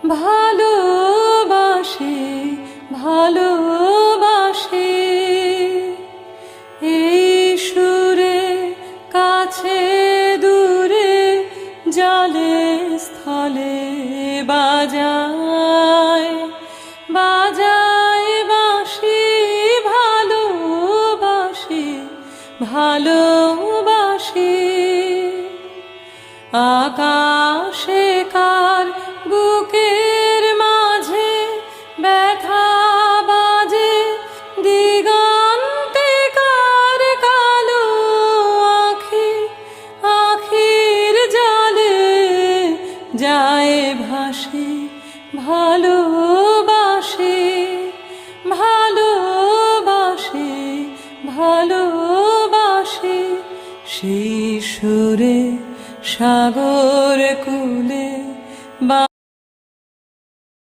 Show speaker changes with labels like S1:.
S1: ভালোবাসে ভালোবাসে এই সুরে কাছে দূরে জলে স্থলে বাজায় বাজায় বাঁশি ভালোবাসে ভালোবাসে আকাশে কার বুকের মাঝে ব্যথা বাজে দিগন্তে কার কালো আখি আখির জলে যায় ভাসে ভালোবাসে ভালোবাসে ভালোবাসে সেই সুরে সাগর কূলে